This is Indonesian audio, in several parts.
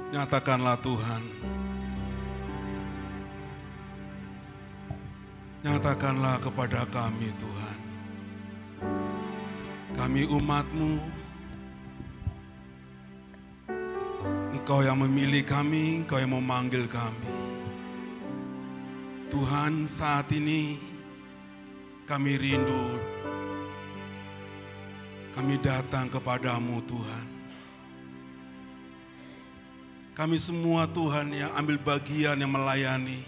Nyatakanlah Tuhan, nyatakanlah kepada kami Tuhan. Kami umat-Mu, Engkau yang memilih kami, Engkau yang memanggil kami. Tuhan, saat ini kami rindu, kami datang kepadamu Tuhan. Kami semua Tuhan yang ambil bagian yang melayani.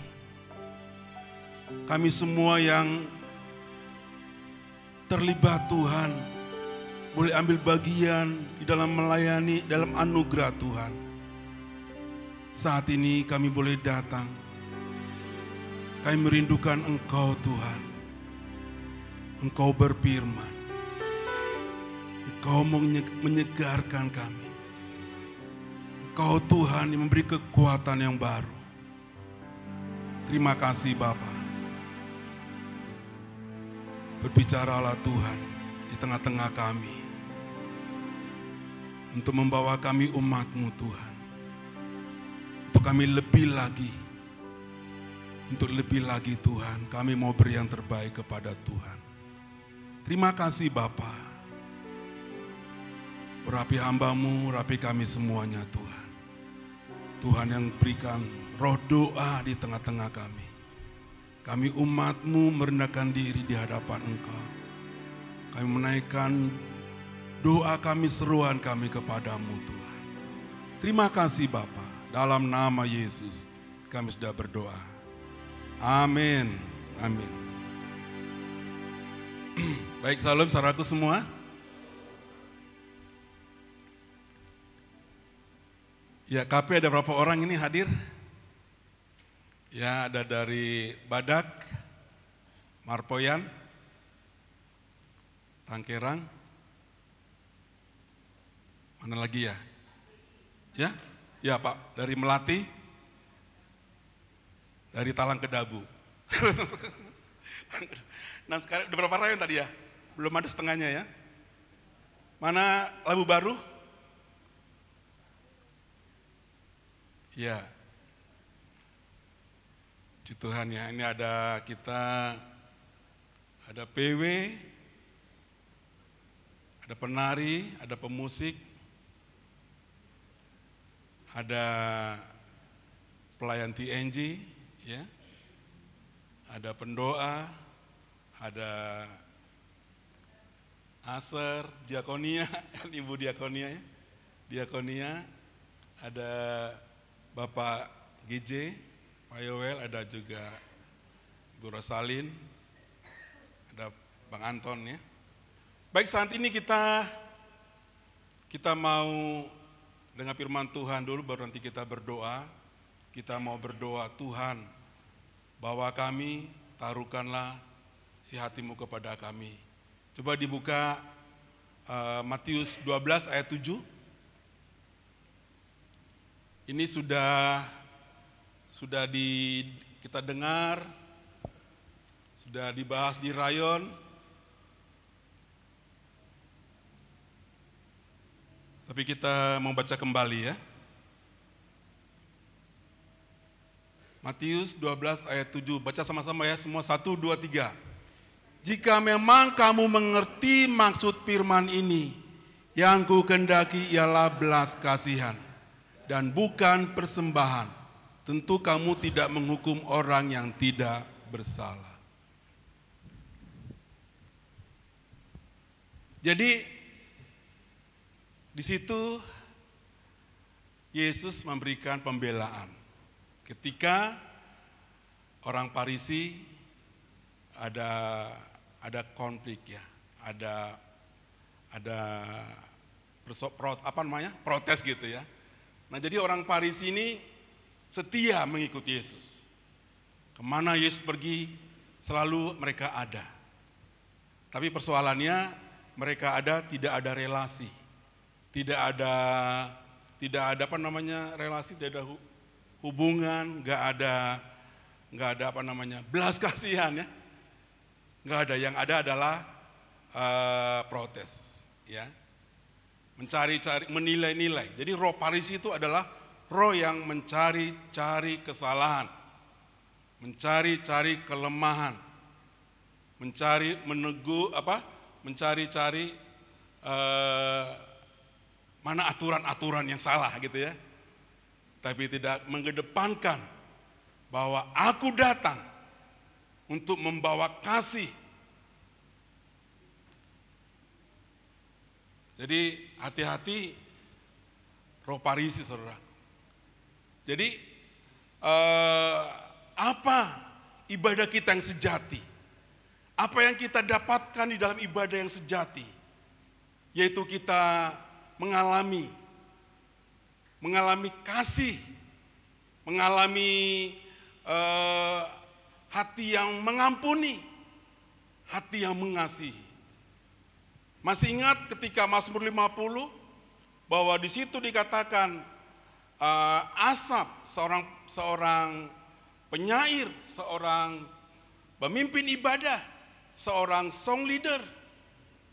Kami semua yang terlibat Tuhan, boleh ambil bagian di dalam melayani, dalam anugerah Tuhan. Saat ini kami boleh datang. Kami merindukan Engkau Tuhan. Engkau berfirman. Engkau menyegarkan kami. Engkau Tuhan yang memberi kekuatan yang baru. Terima kasih Bapa. Berbicaralah Tuhan di tengah-tengah kami. Untuk membawa kami umat-Mu Tuhan. Untuk kami lebih lagi. Untuk lebih lagi Tuhan, kami mau beri yang terbaik kepada Tuhan. Terima kasih Bapa. Urapi hamba-Mu, urapi kami semuanya Tuhan. Tuhan yang berikan roh doa di tengah-tengah kami. Kami umat-Mu merendahkan diri di hadapan Engkau. Kami menaikkan doa kami, seruan kami kepadamu Tuhan. Terima kasih Bapa. Dalam nama Yesus kami sudah berdoa. Amin. Amin. Baik, salam saudaraku semua. Ya, KP ada berapa orang ini hadir? Ya, ada dari Badak, Marpoyan, Tangkerang. Mana lagi ya? Ya? Ya Pak, dari Melati, dari Talang Kedabu. Nah sekarang udah berapa rayon tadi ya? Belum ada setengahnya ya? Mana Labu Baru? Ya. Puji Tuhan ya, ini ada kita, ada PW, ada penari, ada pemusik, ada pelayan TNG, ya, ada pendoa, ada Aser, Diakonia, Ibu Diakonia, ya, Diakonia, ada Bapak GJ, Pak Yowel, ada juga Bu Rosalin, ada Bang Anton ya. Baik, saat ini kita mau dengar firman Tuhan dulu, baru nanti kita berdoa. Kita mau berdoa, Tuhan, bawa kami, taruhkanlah si hati-Mu kepada kami. Coba dibuka Matius 12 ayat 7. Ini sudah kita dengar, sudah dibahas di rayon. Tapi kita mau baca kembali ya. Matius 12 ayat 7, baca sama-sama ya semua, 1, 2, 3. Jika memang kamu mengerti maksud firman ini, yang ku kehendaki ialah belas kasihan dan bukan persembahan. Tentu kamu tidak menghukum orang yang tidak bersalah. Jadi di situ Yesus memberikan pembelaan. Ketika orang Farisi ada konflik ya, ada protes gitu ya. Nah jadi orang Farisi ini setia mengikuti Yesus. Kemana Yesus pergi, selalu mereka ada. Tapi persoalannya mereka tidak ada relasi, tidak ada relasi, tidak ada hubungan, nggak ada belas kasihan ya, nggak ada. Yang ada adalah protes, ya, mencari-cari, menilai-nilai. Jadi roh Farisi itu adalah roh yang mencari-cari kesalahan, mencari-cari kelemahan, mencari-cari mana aturan-aturan yang salah gitu ya. Tapi tidak mengedepankan bahwa aku datang untuk membawa kasih. Jadi hati-hati roh Parisi, saudara. Jadi apa ibadah kita yang sejati? Apa yang kita dapatkan di dalam ibadah yang sejati? Yaitu kita mengalami kasih, mengalami hati yang mengampuni, hati yang mengasihi. Masih ingat ketika Mazmur 50 bahwa di situ dikatakan Asaf, seorang penyair, seorang pemimpin ibadah, seorang song leader.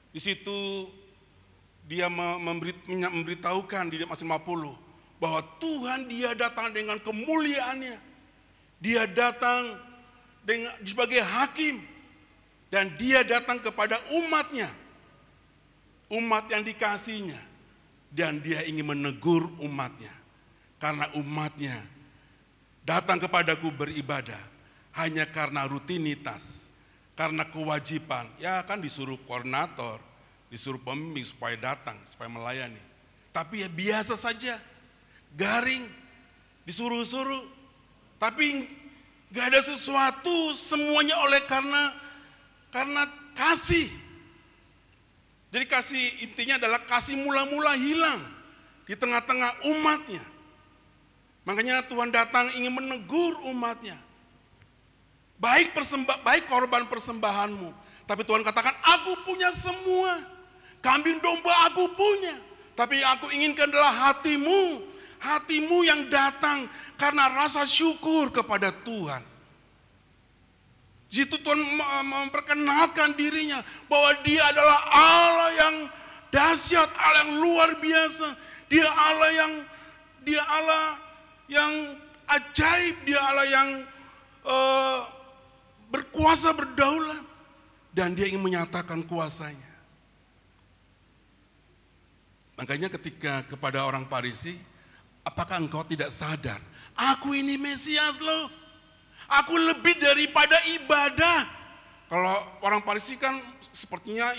Di situ dia memberitahukan di Mazmur 50 bahwa Tuhan dia datang dengan kemuliaannya. Dia datang sebagai hakim dan dia datang kepada umatnya. Umat yang dikasihinya, dan dia ingin menegur umatnya karena umatnya datang kepadaku beribadah hanya karena rutinitas, karena kewajiban. Ya kan disuruh koordinator, disuruh pembimbing supaya datang, supaya melayani. Tapi ya biasa saja, garing, disuruh-suruh, tapi gak ada sesuatu, semuanya oleh karena kasih. Jadi kasih intinya adalah kasih mula-mula hilang di tengah-tengah umatnya. Makanya Tuhan datang ingin menegur umatnya. Baik korban persembahanmu, tapi Tuhan katakan, aku punya semua. Kambing domba aku punya, tapi yang aku inginkan adalah hatimu. Hatimu yang datang karena rasa syukur kepada Tuhan. Di situ Tuhan memperkenalkan dirinya bahwa dia adalah Allah yang dahsyat, Allah yang luar biasa. Dia Allah yang ajaib, dia Allah yang berkuasa, berdaulat, dan dia ingin menyatakan kuasanya. Makanya ketika kepada orang Farisi, apakah engkau tidak sadar? Aku ini Mesias loh. Aku lebih daripada ibadah. Kalau orang Farisi kan sepertinya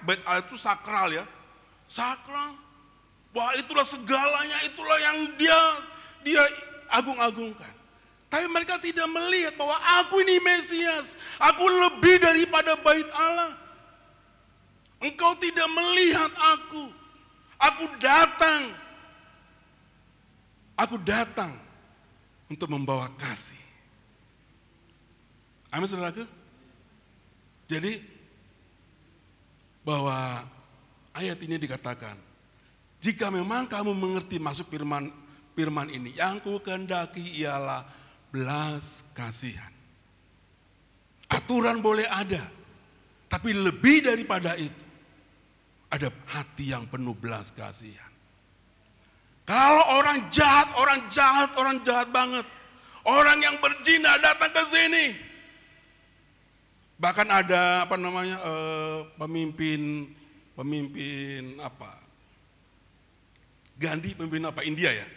bait Allah itu sakral ya. Sakral. Wah, itulah segalanya, itulah yang dia agung-agungkan. Tapi mereka tidak melihat bahwa aku ini Mesias. Aku lebih daripada bait Allah. Engkau tidak melihat aku. Aku datang untuk membawa kasih. Amin, saudaraku. Jadi bahwa ayat ini dikatakan, jika memang kamu mengerti maksud firman ini, yang ku kehendaki ialah belas kasihan. Aturan boleh ada, tapi lebih daripada itu, ada hati yang penuh belas kasihan. Kalau orang jahat banget. Orang yang berzina datang ke sini. Bahkan ada pemimpin Gandhi, pemimpin India ya.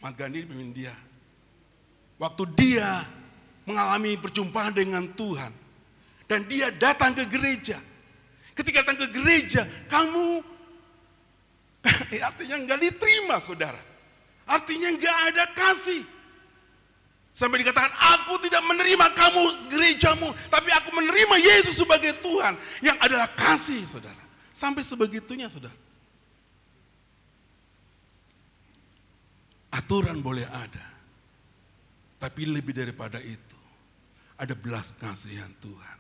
Mahatma Gandhi pemimpin India. Waktu dia mengalami perjumpaan dengan Tuhan dan dia datang ke gereja. Ketika datang ke gereja, kamu artinya nggak diterima, saudara. Artinya nggak ada kasih. Sampai dikatakan, aku tidak menerima kamu gerejamu, tapi aku menerima Yesus sebagai Tuhan yang adalah kasih, saudara. Sampai sebegitunya, saudara. Aturan boleh ada, tapi lebih daripada itu, ada belas kasihan Tuhan.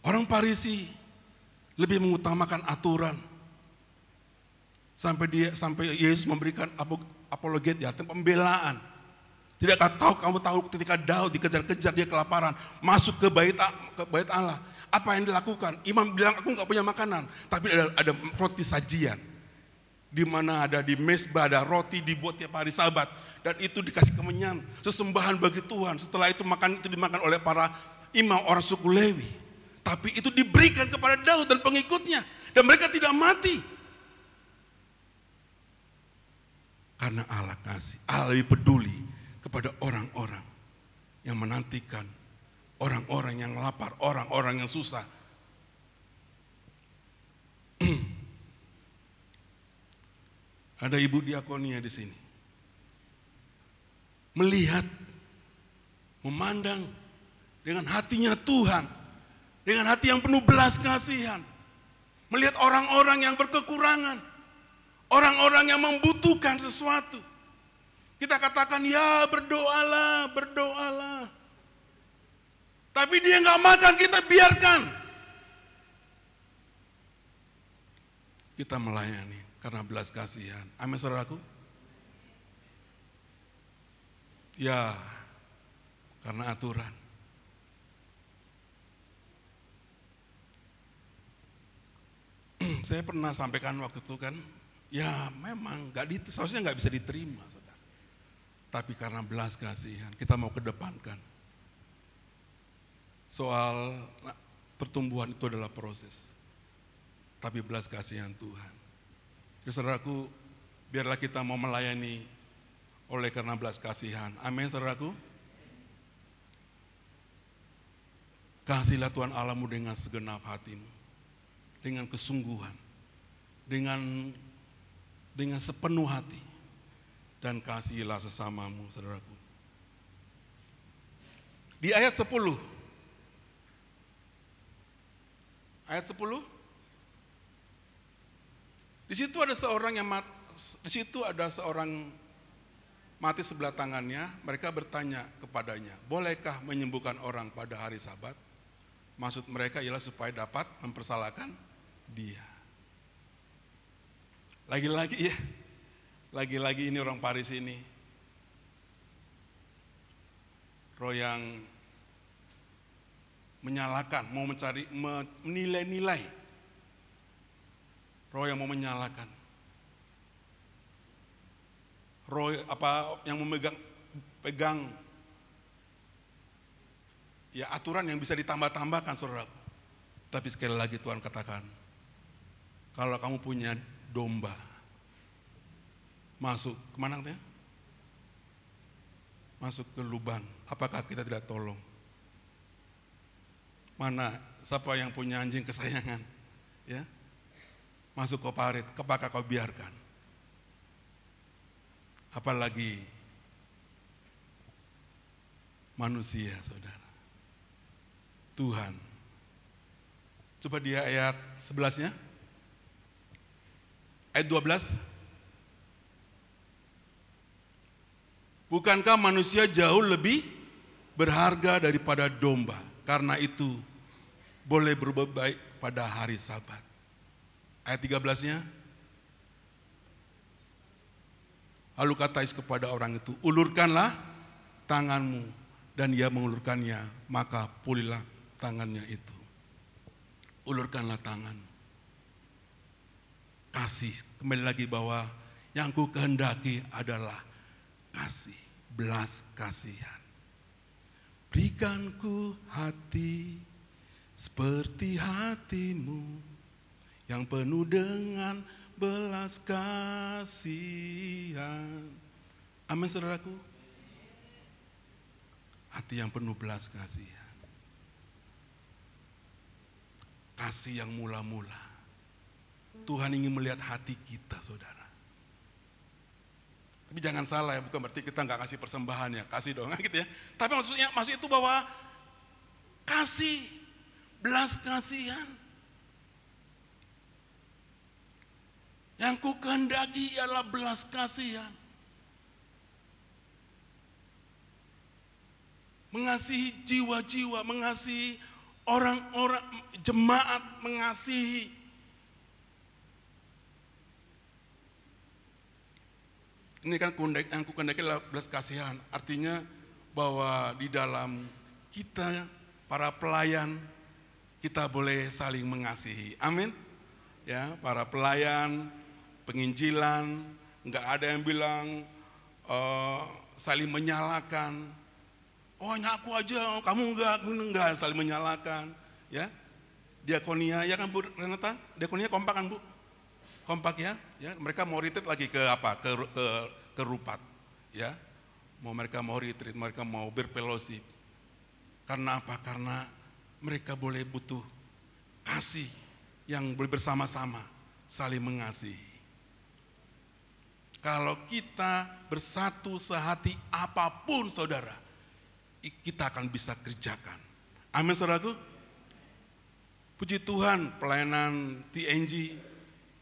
Orang Farisi lebih mengutamakan aturan. Sampai Yesus memberikan apologet, artinya pembelaan. Kamu tahu ketika Daud dikejar-kejar, dia kelaparan, masuk ke bait Allah. Apa yang dilakukan? Imam bilang, aku nggak punya makanan. Tapi ada roti sajian. Di mana ada di mezbah, ada roti dibuat tiap hari Sabat. Dan itu dikasih kemenyan, sesembahan bagi Tuhan. Setelah itu itu dimakan oleh para imam orang suku Lewi. Tapi itu diberikan kepada Daud dan pengikutnya. Dan mereka tidak mati. Karena Allah kasih, Allah lebih peduli kepada orang-orang yang menantikan, orang-orang yang lapar, orang-orang yang susah. Ada Ibu Diakonia di sini. Melihat, memandang dengan hatinya Tuhan, dengan hati yang penuh belas kasihan. Melihat orang-orang yang berkekurangan, orang-orang yang membutuhkan sesuatu. Kita katakan, ya berdoalah, berdoalah. Tapi dia nggak makan, kita biarkan. Kita melayani karena belas kasihan. Amin, saudaraku. Ya, karena aturan. Saya pernah sampaikan waktu itu kan, ya memang seharusnya nggak bisa diterima, saudara. Tapi karena belas kasihan, kita mau kedepankan. Soal pertumbuhan itu adalah proses. Tapi belas kasihan Tuhan. Jadi saudaraku, biarlah kita mau melayani oleh karena belas kasihan. Amin, saudaraku. Kasihilah Tuhan Allahmu dengan segenap hatimu, dengan kesungguhan, dengan sepenuh hati, dan kasihilah sesamamu, saudaraku. Di ayat 10, di situ ada seorang mati sebelah tangannya. Mereka bertanya kepadanya, bolehkah menyembuhkan orang pada hari Sabat? Maksud mereka ialah supaya dapat mempersalahkan dia. Lagi-lagi ini orang Paris ini, roh yang menyalahkan, mau menilai-nilai. Roh yang mau menyalahkan. Roh yang pegang ya aturan yang bisa ditambah-tambahkan, saudara. Tapi sekali lagi Tuhan katakan, kalau kamu punya domba, masuk kemana katanya? Masuk ke lubang, apakah kita tidak tolong? Mana siapa yang punya anjing kesayangan? Ya, masuk ke parit, apakah kau biarkan? Apalagi manusia, saudara. Tuhan. Coba dia ayat 11-nya. Ayat 12. Bukankah manusia jauh lebih berharga daripada domba? Karena itu boleh berbuat baik pada hari Sabat. Ayat 13-nya. Lalu kata Yesus kepada orang itu, ulurkanlah tanganmu, dan ia mengulurkannya, maka pulihlah tangannya itu. Ulurkanlah tangan. Kasih, kembali lagi bahwa yang ku kehendaki adalah kasih, belas kasihan. Berikan ku hati seperti hatimu, yang penuh dengan belas kasihan. Amin, saudaraku. Hati yang penuh belas kasihan. Kasih yang mula-mula. Tuhan ingin melihat hati kita, saudara. Tapi jangan salah ya, bukan berarti kita nggak kasih persembahan ya, kasih dong gitu ya. Tapi maksud itu bahwa kasih, belas kasihan. Yang ku kehendaki adalah belas kasihan. Mengasihi jiwa-jiwa, mengasihi orang-orang, jemaat, mengasihi. Ini kan yang ku kehendaki adalah belas kasihan. Artinya bahwa di dalam kita, para pelayan, kita boleh saling mengasihi. Amin. Ya, para pelayan, penginjilan, nggak ada yang bilang saling menyalahkan. Oh, hanya aku aja, kamu enggak saling menyalahkan. Ya, diakonia, ya kan Bu Renata? Diakonia kompak kan Bu? Kompak ya, ya. Mereka mau retreat lagi ke apa? Ke Rupat, ya. Mereka mau retreat, mereka mau berfellowship. Karena apa? Karena mereka boleh butuh kasih yang boleh bersama-sama saling mengasihi. Kalau kita bersatu sehati apapun saudara, kita akan bisa kerjakan. Amin saudaraku. Puji Tuhan, pelayanan TNG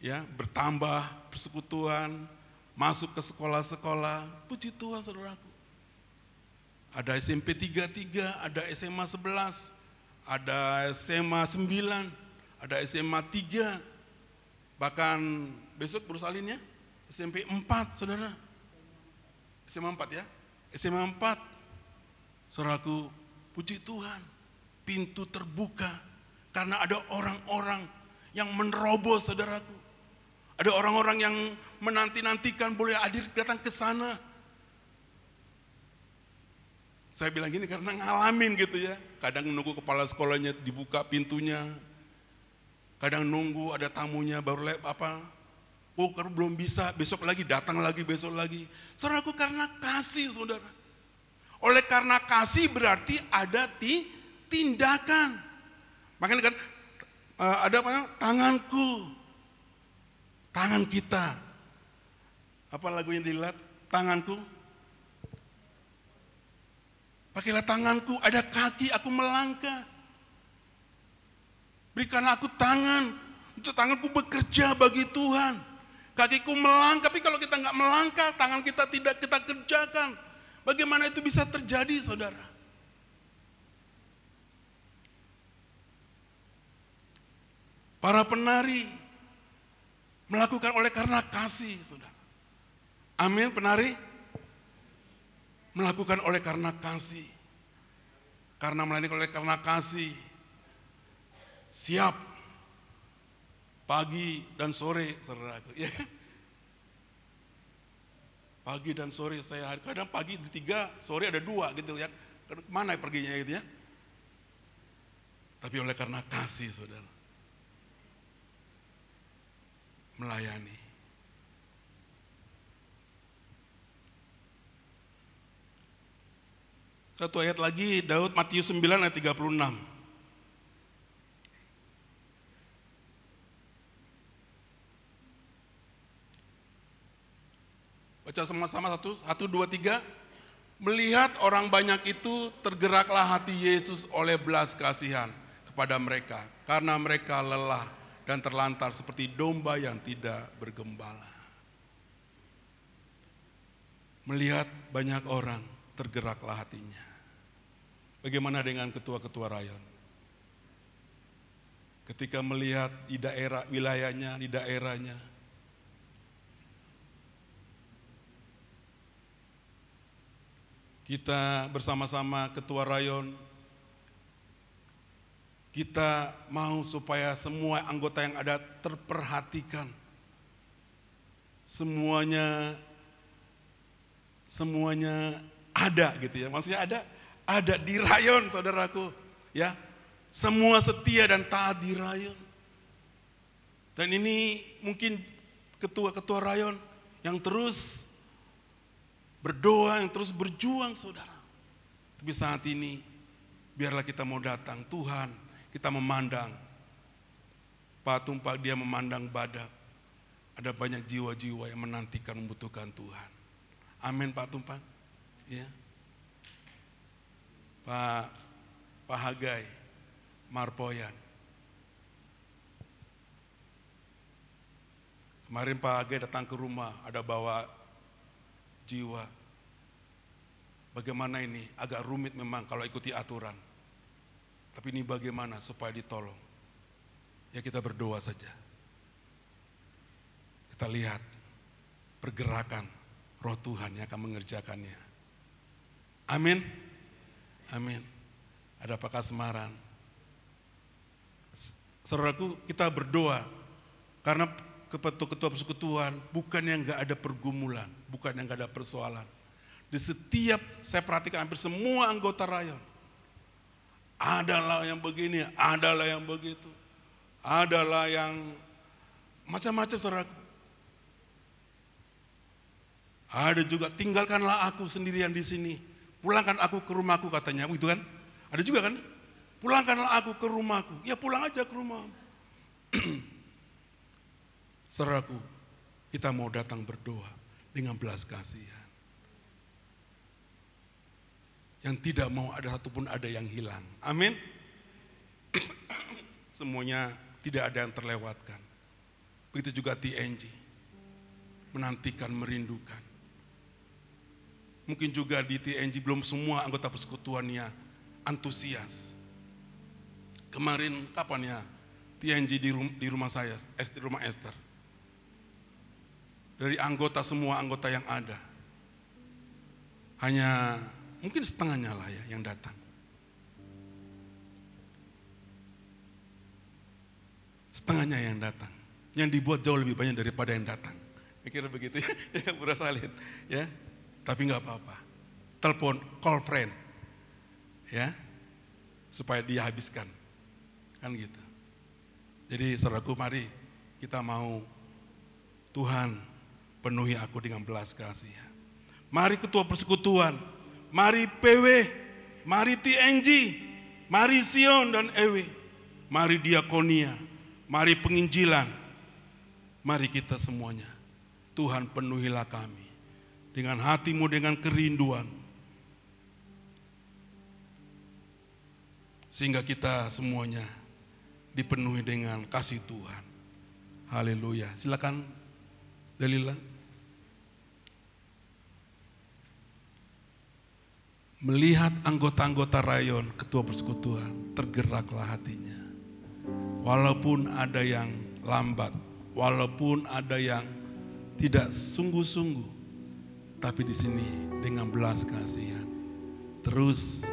ya bertambah, persekutuan, masuk ke sekolah-sekolah. Puji Tuhan saudaraku. Ada SMP 33, ada SMA 11, ada SMA 9, ada SMA 3. Bahkan besok berusalinnya SMP 4 saudara. SMA 4 ya. SMA 4. Saudaraku, puji Tuhan, pintu terbuka karena ada orang-orang yang menerobos saudaraku. Ada orang-orang yang menanti-nantikan boleh hadir datang ke sana. Saya bilang gini karena ngalamin gitu ya. Kadang nunggu kepala sekolahnya dibuka pintunya. Kadang nunggu ada tamunya baru oh kalau belum bisa, besok lagi, datang lagi, besok lagi. Saudaraku, karena kasih saudara. Oleh karena kasih berarti ada tindakan. Makanya kan ada apa? Tanganku, tangan kita. Apa lagu yang dilihat? Tanganku. Pakailah tanganku, ada kaki, aku melangkah. Berikanlah aku tangan, untuk tanganku bekerja bagi Tuhan. Kakiku melangkah, tapi kalau kita nggak melangkah, tangan kita tidak kita kerjakan. Bagaimana itu bisa terjadi, saudara? Para penari melakukan oleh karena kasih, saudara. Amin, penari melakukan oleh karena kasih. Karena melayani oleh karena kasih. Siap pagi dan sore, saudaraku, ya kan? Pagi dan sore saya kadang pagi 3, sore ada 2 gitu ya. Kemana perginya gitu ya? Tapi oleh karena kasih saudara, melayani. Satu ayat lagi, Daud Matius 9 ayat 36. Baca sama-sama 1, 2, 3. Melihat orang banyak itu, tergeraklah hati Yesus oleh belas kasihan kepada mereka, karena mereka lelah dan terlantar seperti domba yang tidak bergembala. Melihat banyak orang, tergeraklah hatinya. Bagaimana dengan ketua-ketua rayon? Ketika melihat di daerah wilayahnya, di daerahnya, kita bersama-sama ketua rayon, kita mau supaya semua anggota yang ada terperhatikan. Semuanya ada gitu ya. Maksudnya ada di rayon, saudaraku, ya. Semua setia dan taat di rayon. Dan ini mungkin ketua-ketua rayon yang terus berdoa, yang terus berjuang, saudara. Tapi saat ini, biarlah kita mau datang, Tuhan, kita memandang, Pak Tumpak dia memandang Badak. Ada banyak jiwa-jiwa yang menantikan, membutuhkan Tuhan. Amin Pak Tumpak. Ya. Pak Hagai, Marpoyan. Kemarin Pak Hagai datang ke rumah, ada bawa jiwa. Bagaimana ini? Agak rumit memang kalau ikuti aturan. Tapi ini bagaimana supaya ditolong? Ya kita berdoa saja. Kita lihat pergerakan Roh Tuhan yang akan mengerjakannya. Amin. Amin. Ada Pak Kasmaran. Saudaraku, kita berdoa karena ketua persekutuan bukan yang gak ada pergumulan, bukan yang gak ada persoalan. Di setiap, saya perhatikan hampir semua anggota rayon, adalah yang begini, adalah yang begitu, adalah yang macam-macam, saudaraku. Ada juga, tinggalkanlah aku sendirian di sini, pulangkan aku ke rumahku, katanya, begitu kan? Ada juga kan? Pulangkanlah aku ke rumahku. Ya pulang aja ke rumah. Saudaraku, kita mau datang berdoa dengan belas kasihan. Yang tidak mau ada satupun ada yang hilang. Amin. Semuanya tidak ada yang terlewatkan. Begitu juga TNG. Menantikan, merindukan. Mungkin juga di TNG belum semua anggota persekutuannya antusias. Kemarin kapan ya TNG di rumah saya, di rumah Esther. Dari anggota, semua anggota yang ada, hanya mungkin setengahnya lah ya yang datang. Setengahnya yang datang. Yang dibuat jauh lebih banyak daripada yang datang. Kira begitu ya, ya Bu Rasalin. Ya, tapi nggak apa-apa. Telepon, call friend, ya, supaya dia habiskan, kan gitu. Jadi saudaraku, mari kita mau Tuhan penuhi aku dengan belas kasihan. Mari ketua persekutuan, mari PW, mari TNG, mari Sion dan Ewe, mari diakonia, mari penginjilan, mari kita semuanya. Tuhan penuhilah kami dengan hatimu, dengan kerinduan, sehingga kita semuanya dipenuhi dengan kasih Tuhan. Haleluya. Silakan Dalila. Melihat anggota-anggota rayon ketua persekutuan, tergeraklah hatinya. Walaupun ada yang lambat, walaupun ada yang tidak sungguh-sungguh, tapi di sini dengan belas kasihan. Terus,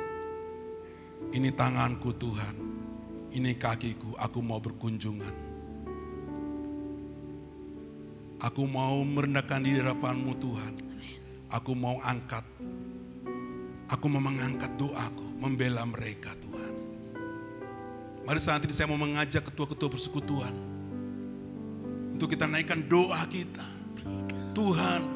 ini tanganku Tuhan, ini kakiku, aku mau berkunjungan. Aku mau merendahkan diri di hadapan-Mu Tuhan. Aku mau angkat. Aku mau mengangkat doaku, membela mereka Tuhan. Mari saat ini saya mau mengajak ketua-ketua persekutuan untuk kita naikkan doa kita. Tuhan,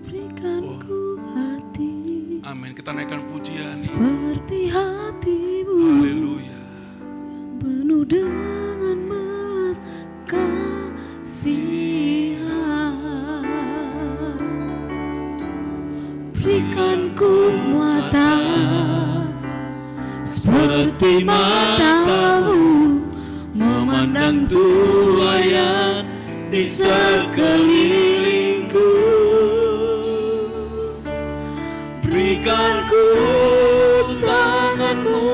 berikan ku hati. Amin. Kita naikkan pujian Seperti hatimu. Haleluya. Yang penuh dengan belas kasihan. Berikan ku mata seperti matamu, memandang tuayan di sekelilingku. Berikan ku tanganmu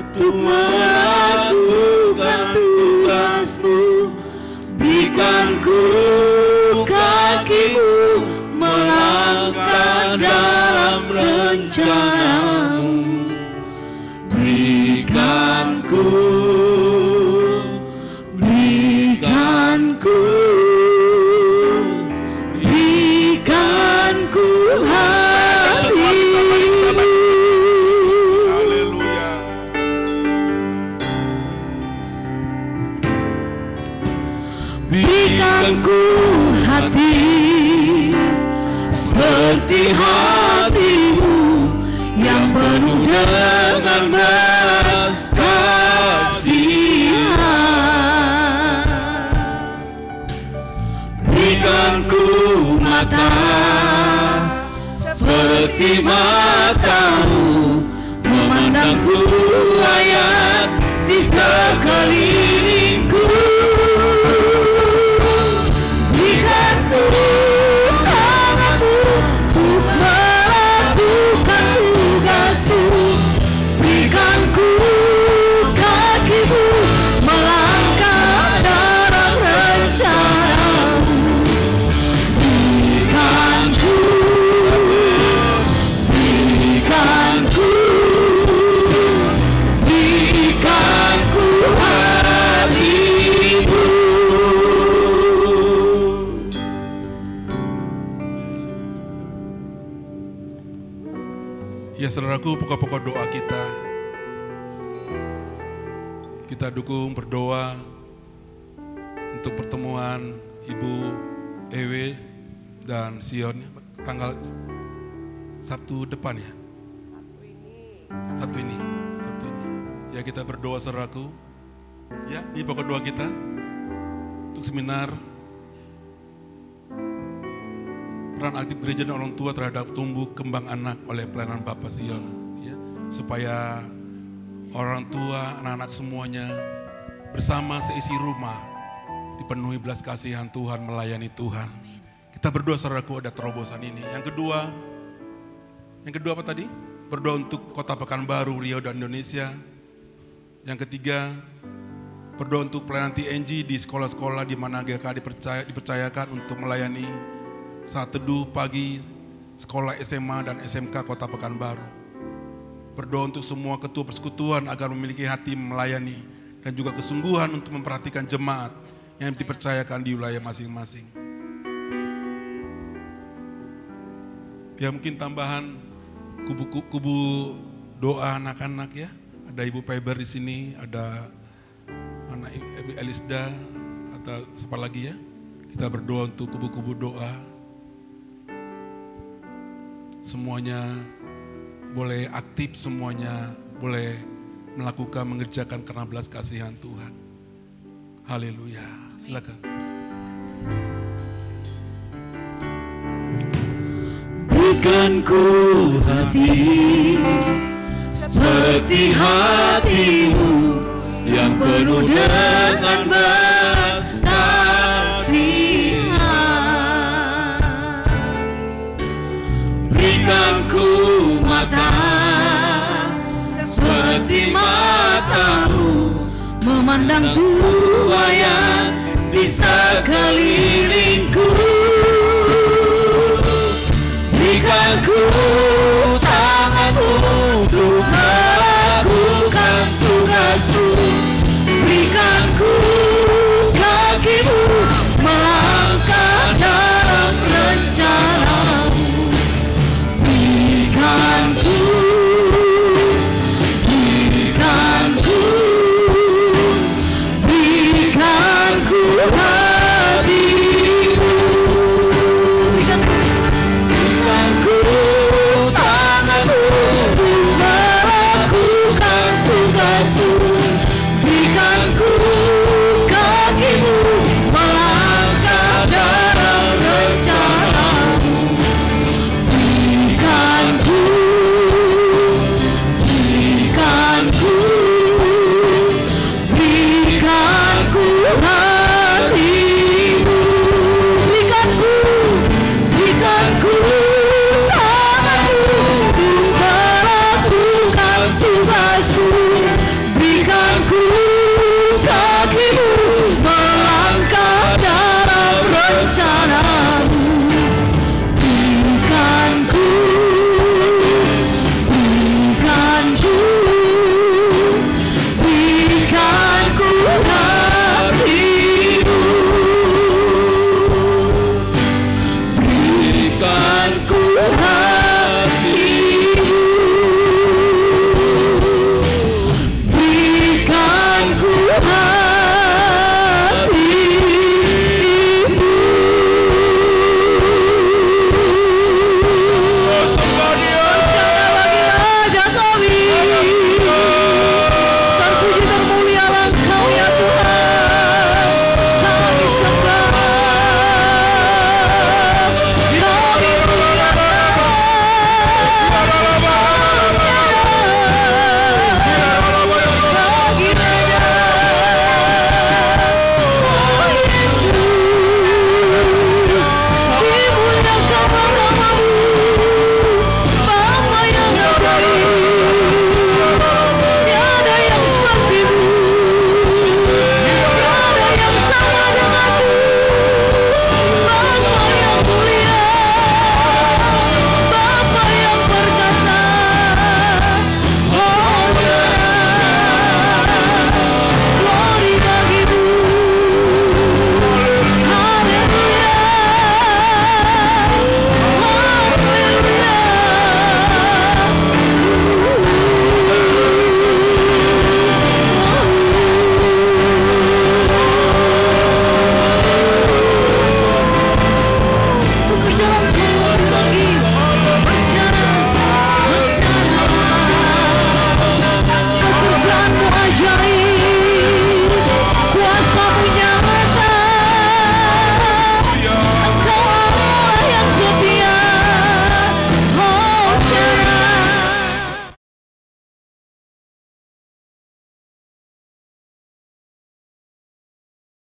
untuk melakukan tugasmu. Berikan ku kakimu melangkah dalam rencanamu. Berikan ku hati. Haleluya. Berikan ku hati seperti hatimu yang penuh dengan belas kasihan. Berikan ku mata seperti matamu, memandang tuayan di sekelilingku. Berikan ku tanganmu untuk melakukan tugasmu. Berikan ku kakimu melangkah dalam rencanamu. Berikan ku Saudaraku, pokok-pokok doa kita dukung berdoa untuk pertemuan Ibu Ewe dan Sion tanggal Sabtu depan ya. Sabtu ini. Ya, kita berdoa saudaraku. Ya, ini pokok doa kita untuk seminar peran aktif gereja dan orang tua terhadap tumbuh kembang anak oleh pelayanan Bapak Sion, ya, supaya orang tua, anak-anak semuanya bersama seisi rumah dipenuhi belas kasihan Tuhan, melayani Tuhan. Kita berdoa saudaraku, ada terobosan ini. Yang kedua apa tadi? Berdoa untuk Kota Pekanbaru, Riau dan Indonesia. Yang ketiga, berdoa untuk pelayanan TNG di sekolah-sekolah di mana GK dipercayakan untuk melayani saat teduh pagi sekolah SMA dan SMK Kota Pekanbaru. Berdoa untuk semua ketua persekutuan agar memiliki hati melayani dan juga kesungguhan untuk memperhatikan jemaat yang dipercayakan di wilayah masing-masing. Ya, mungkin tambahan kubu doa anak-anak ya. Ada Ibu Peber di sini, ada anak Ibu Elisda atau siapa lagi ya. Kita berdoa untuk kubu-kubu doa. Semuanya boleh aktif, semuanya boleh melakukan, mengerjakan karena belas kasihan Tuhan. Haleluya. Silakan. Berikan ku hati seperti hatimu yang penuh dengan belas kasihan. Berikan ku mata seperti matamu memandang Tua yang di sekelilingku. Berikan ku tanganmu untuk melakukan tugasmu. Berikan ku